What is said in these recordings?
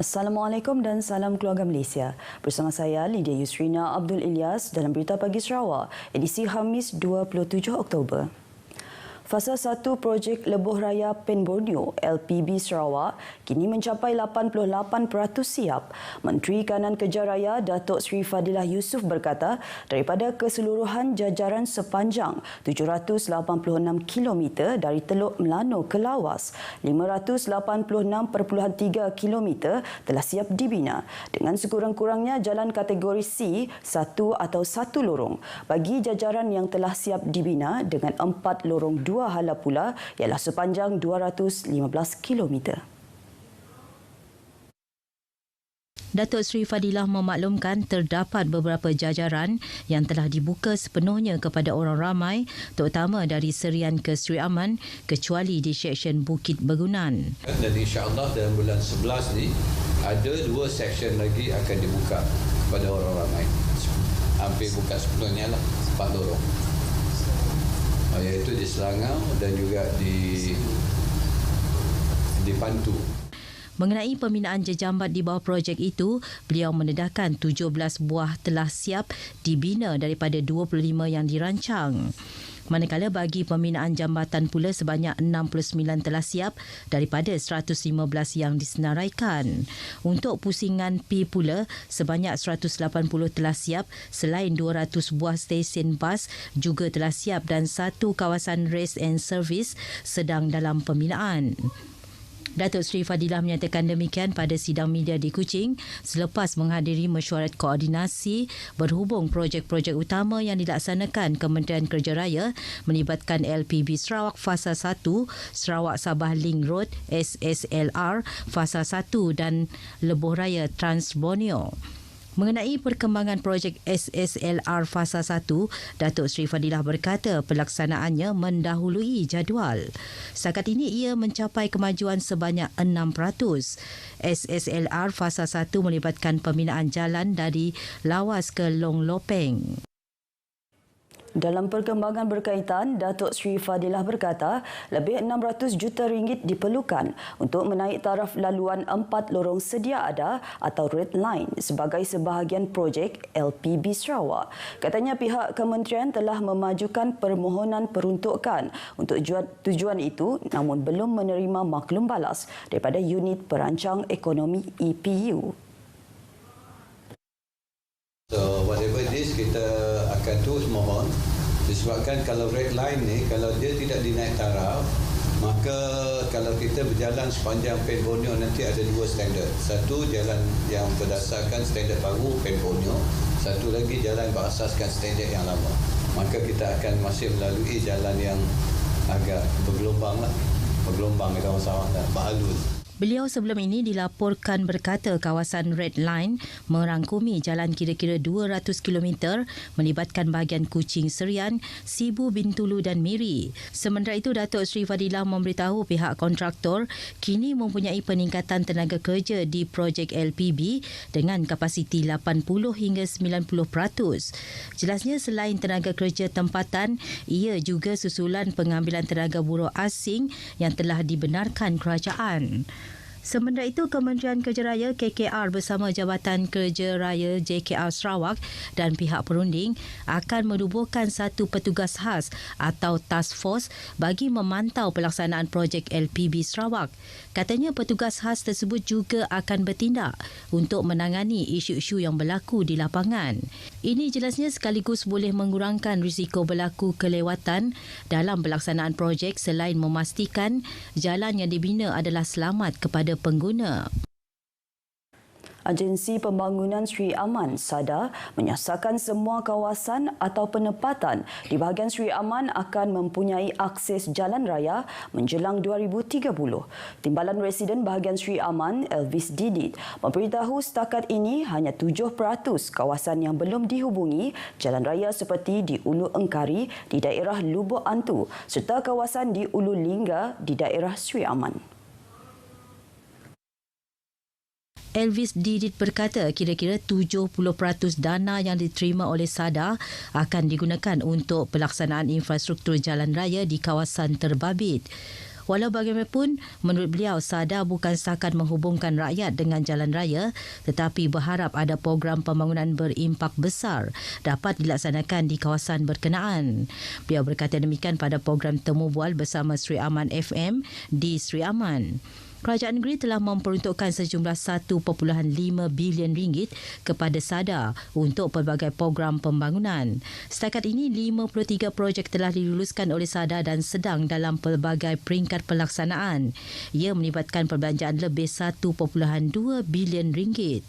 Assalamualaikum dan salam keluarga Malaysia. Bersama saya Lydia Yusrina Abdul Ilyas dalam Berita Pagi Sarawak, edisi Khamis 27 Oktober. Fasa 1 projek Lebuh Raya Pen Borneo LPB Sarawak kini mencapai 88% siap. Menteri Kanan Kerja Raya Datuk Seri Fadilah Yusof berkata daripada keseluruhan jajaran sepanjang 786 km dari Teluk Melano ke Lawas, 586.3 km telah siap dibina dengan sekurang-kurangnya jalan kategori C 1 atau 1 lorong bagi jajaran yang telah siap dibina dengan 4 lorong 2 hala pula ialah sepanjang 215 km. Datuk Seri Fadilah memaklumkan terdapat beberapa jajaran yang telah dibuka sepenuhnya kepada orang ramai, terutama dari Serian ke Seri Aman, kecuali di seksyen Bukit Bergunan. Dan insya-Allah dalam bulan 11 ni ada 2 seksyen lagi akan dibuka kepada orang ramai. Hampir buka sepenuhnya lah, 4 lorong. Iaitu di Selangau dan juga di Pantu. Mengenai pembinaan jejambat di bawah projek itu, beliau mendedahkan 17 buah telah siap dibina daripada 25 yang dirancang. Manakala bagi pembinaan jambatan pula sebanyak 69 telah siap daripada 115 yang disenaraikan. Untuk pusingan P pula sebanyak 180 telah siap selain 200 buah stesen bas juga telah siap dan 1 kawasan rest and service sedang dalam pembinaan. Datuk Seri Fadilah menyatakan demikian pada sidang media di Kuching selepas menghadiri mesyuarat koordinasi berhubung projek-projek utama yang dilaksanakan Kementerian Kerja Raya melibatkan LPB Sarawak Fasa 1, Sarawak Sabah Link Road SSLR Fasa 1 dan Lebuh Raya Trans Borneo. Mengenai perkembangan projek SSLR Fasa 1, Datuk Seri Fadilah berkata pelaksanaannya mendahului jadual. Setakat ini ia mencapai kemajuan sebanyak 6%. SSLR Fasa 1 melibatkan pembinaan jalan dari Lawas ke Long Lopeng. Dalam perkembangan berkaitan, Datuk Seri Fadilah berkata lebih 600 juta ringgit diperlukan untuk menaik taraf laluan 4 lorong sedia ada atau Red Line sebagai sebahagian projek LPB Sarawak. Katanya pihak kementerian telah memajukan permohonan peruntukan untuk tujuan itu namun belum menerima maklum balas daripada unit perancang ekonomi EPU. So whatever it is, kita akan terus mohon disebabkan kalau red line ni kalau dia tidak dinaik taraf, maka kalau kita berjalan sepanjang Pen Borneo nanti ada 2 standard. Satu jalan yang berdasarkan standard baru Pen Borneo, satu lagi jalan berasaskan standard yang lama. Maka kita akan masih melalui jalan yang agak bergelombang lah. Bergelombang kita orang lah, beralun. Beliau sebelum ini dilaporkan berkata kawasan Red Line merangkumi jalan kira-kira 200 km melibatkan bahagian Kuching Serian, Sibu Bintulu dan Miri. Sementara itu, Datuk Seri Fadilah memberitahu pihak kontraktor kini mempunyai peningkatan tenaga kerja di projek LPB dengan kapasiti 80 hingga 90%. Jelasnya selain tenaga kerja tempatan, ia juga susulan pengambilan tenaga buruh asing yang telah dibenarkan kerajaan. Sementara itu, Kementerian Kerja Raya KKR bersama Jabatan Kerja Raya JKR Sarawak dan pihak perunding akan menubuhkan satu petugas khas atau task force bagi memantau pelaksanaan projek LPB Sarawak. Katanya petugas khas tersebut juga akan bertindak untuk menangani isu-isu yang berlaku di lapangan. Ini jelasnya sekaligus boleh mengurangkan risiko berlaku kelewatan dalam pelaksanaan projek selain memastikan jalan yang dibina adalah selamat kepada pengguna. Agensi Pembangunan Seri Aman SADA menyasarkan semua kawasan atau penempatan di bahagian Seri Aman akan mempunyai akses jalan raya menjelang 2030. Timbalan Residen bahagian Seri Aman, Elvis Didit, memberitahu setakat ini hanya 7% kawasan yang belum dihubungi jalan raya seperti di Ulu Engkari di daerah Lubuk Antu serta kawasan di Ulu Lingga di daerah Seri Aman. Elvis Didit berkata kira-kira 70% dana yang diterima oleh SADA akan digunakan untuk pelaksanaan infrastruktur jalan raya di kawasan terbabit. Walau bagaimanapun, menurut beliau, SADA bukan setakat menghubungkan rakyat dengan jalan raya tetapi berharap ada program pembangunan berimpak besar dapat dilaksanakan di kawasan berkenaan. Beliau berkata demikian pada program Temu Bual bersama Sri Aman FM di Sri Aman. Kerajaan negeri telah memperuntukkan sejumlah 1.5 bilion ringgit kepada SADA untuk pelbagai program pembangunan. Setakat ini, 53 projek telah diluluskan oleh SADA dan sedang dalam pelbagai peringkat pelaksanaan. Ia melibatkan perbelanjaan lebih 1.2 bilion ringgit.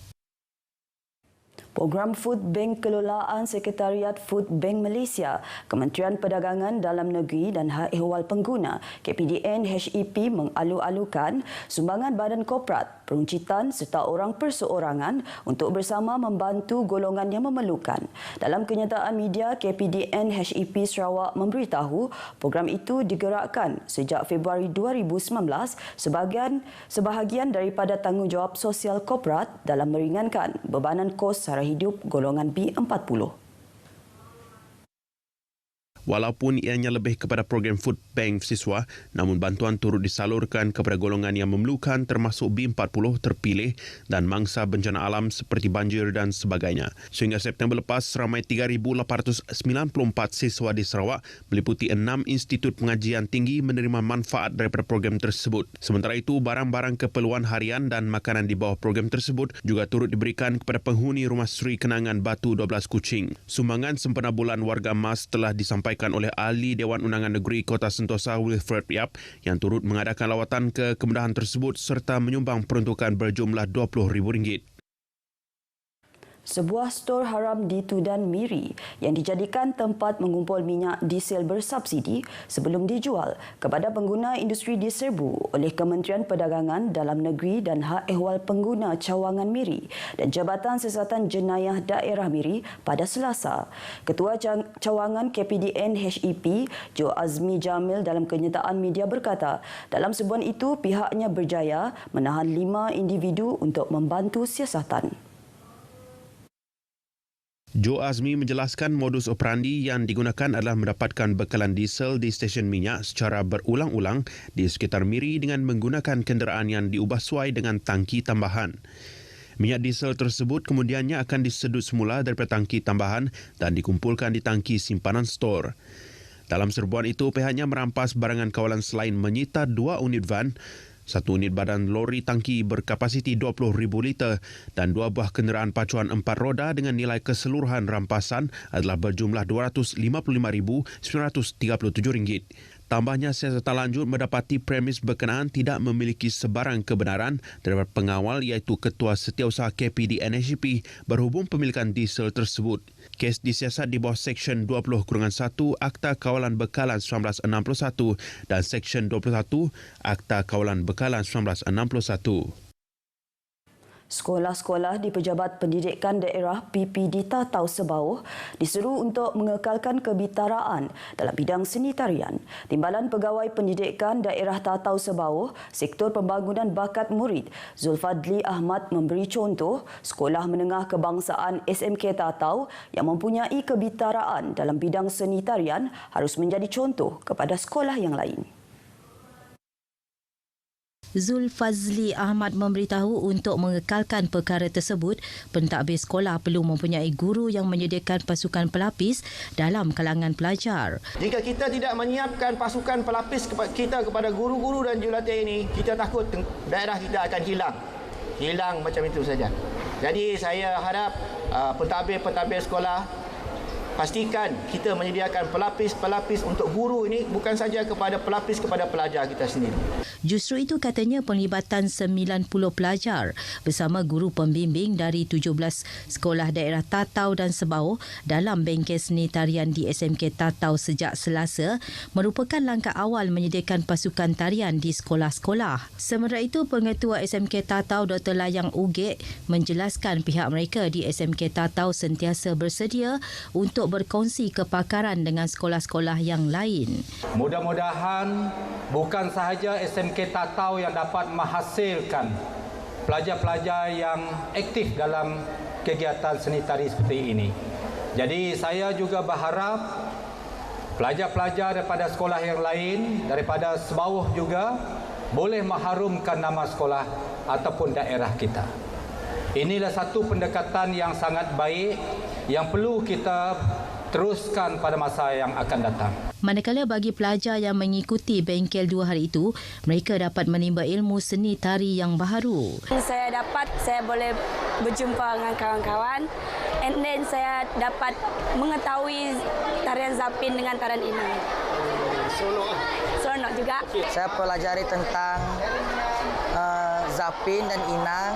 Program Food Bank Kelolaan Sekretariat Food Bank Malaysia, Kementerian Perdagangan Dalam Negeri dan Hak Ehwal Pengguna KPDN HEP mengalu-alukan sumbangan badan korporat, peruncitan serta orang perseorangan untuk bersama membantu golongan yang memerlukan. Dalam kenyataan media, KPDN HEP Sarawak memberitahu program itu digerakkan sejak Februari 2019 sebahagian daripada tanggungjawab sosial korporat dalam meringankan bebanan kos sara hidup golongan B40. Walaupun ianya lebih kepada program Food Bank siswa, namun bantuan turut disalurkan kepada golongan yang memerlukan termasuk B40 terpilih dan mangsa bencana alam seperti banjir dan sebagainya. Sehingga September lepas, ramai 3,894 siswa di Sarawak meliputi 6 institut pengajian tinggi menerima manfaat daripada program tersebut. Sementara itu, barang-barang keperluan harian dan makanan di bawah program tersebut juga turut diberikan kepada penghuni Rumah Sri Kenangan Batu 12 Kuching. Sumbangan sempena bulan warga emas telah disampaikan oleh Ahli Dewan Undangan Negeri Kota Sentosa Wilfred Yap yang turut mengadakan lawatan ke kemudahan tersebut serta menyumbang peruntukan berjumlah RM20,000. Sebuah stor haram di Tudan Miri yang dijadikan tempat mengumpul minyak diesel bersubsidi sebelum dijual kepada pengguna industri diserbu oleh Kementerian Perdagangan Dalam Negeri dan Hak Ehwal Pengguna Cawangan Miri dan Jabatan Siasatan Jenayah Daerah Miri pada Selasa. Ketua Cawangan KPDN HEP, Jo Azmi Jamil dalam kenyataan media berkata, dalam sebuah itu pihaknya berjaya menahan 5 individu untuk membantu siasatan. Jo Azmi menjelaskan modus operandi yang digunakan adalah mendapatkan bekalan diesel di stesen minyak secara berulang-ulang di sekitar Miri dengan menggunakan kenderaan yang diubah suai dengan tangki tambahan. Minyak diesel tersebut kemudiannya akan disedut semula daripada tangki tambahan dan dikumpulkan di tangki simpanan stor. Dalam serbuan itu, pihaknya merampas barangan kawalan selain menyita 2 unit van, 1 unit badan lori tangki berkapasiti 20,000 liter dan 2 buah kenderaan pacuan 4 roda dengan nilai keseluruhan rampasan adalah berjumlah RM255,937. Tambahnya, siasatan lanjut mendapati premis berkenaan tidak memiliki sebarang kebenaran daripada pengawal iaitu Ketua Setiausaha KPDN HEP berhubung pemilikan diesel tersebut. Kes disiasat di bawah Seksyen 20-1 Akta Kawalan Bekalan 1961 dan Seksyen 21 Akta Kawalan Bekalan 1961. Sekolah-sekolah di Pejabat Pendidikan Daerah PPD Tatau Sebauh diseru untuk mengekalkan kebitaraan dalam bidang seni tarian. Timbalan Pegawai Pendidikan Daerah Tatau Sebauh, Sektor Pembangunan Bakat Murid, Zulfadli Ahmad memberi contoh Sekolah Menengah Kebangsaan SMK Tatau yang mempunyai kebitaraan dalam bidang seni tarian harus menjadi contoh kepada sekolah yang lain. Zulfazli Ahmad memberitahu untuk mengekalkan perkara tersebut, pentadbir sekolah perlu mempunyai guru yang menyediakan pasukan pelapis dalam kalangan pelajar. Jika kita tidak menyiapkan pasukan pelapis kita kepada guru-guru dan jurulatih ini, kita takut daerah kita akan hilang macam itu saja. Jadi saya harap pentadbir sekolah pastikan kita menyediakan pelapis-pelapis untuk guru ini, bukan saja kepada pelapis kepada pelajar kita sendiri. Justru itu katanya penglibatan 90 pelajar bersama guru pembimbing dari 17 sekolah daerah Tatau dan Sebauh dalam bengkel seni tarian di SMK Tatau sejak Selasa merupakan langkah awal menyediakan pasukan tarian di sekolah-sekolah. Sementara itu, Pengetua SMK Tatau Dr. Layang Ugek menjelaskan pihak mereka di SMK Tatau sentiasa bersedia untuk berkongsi kepakaran dengan sekolah-sekolah yang lain. Mudah-mudahan bukan sahaja SMK Tatau yang dapat menghasilkan pelajar-pelajar yang aktif dalam kegiatan seni tari seperti ini. Jadi saya juga berharap Pelajar-pelajar daripada sekolah yang lain, daripada sebawah juga, boleh mengharumkan nama sekolah ataupun daerah kita. Inilah satu pendekatan yang sangat baik yang perlu kita teruskan pada masa yang akan datang. Manakala bagi pelajar yang mengikuti bengkel 2 hari itu, mereka dapat menimba ilmu seni tari yang baharu. Saya boleh berjumpa dengan kawan-kawan, and then saya dapat mengetahui tarian Zapin dengan tarian Inang. Seronok juga. Saya pelajari tentang Zapin dan Inang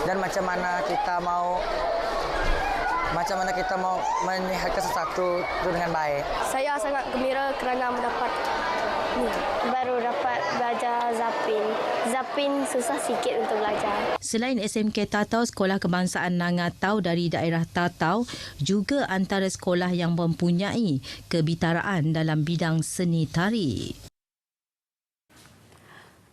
dan macam mana kita mau menyihatkan sesuatu itu dengan baik. Saya sangat gembira kerana baru dapat belajar Zapin. Zapin susah sikit untuk belajar. Selain SMK Tatau, Sekolah Kebangsaan Nangatau dari daerah Tatau juga antara sekolah yang mempunyai kebitaraan dalam bidang seni tari.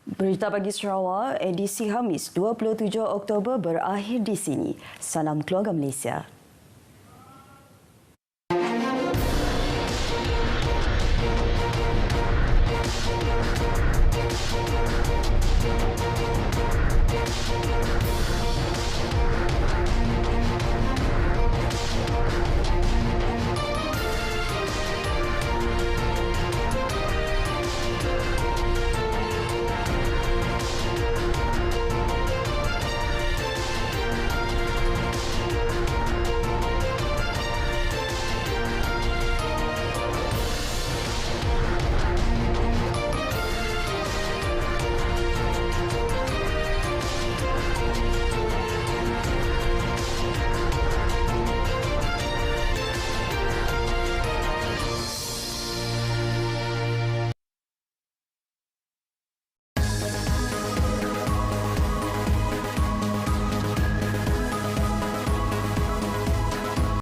Berita Pagi Sarawak, edisi Khamis 27 Oktober berakhir di sini. Salam keluarga Malaysia.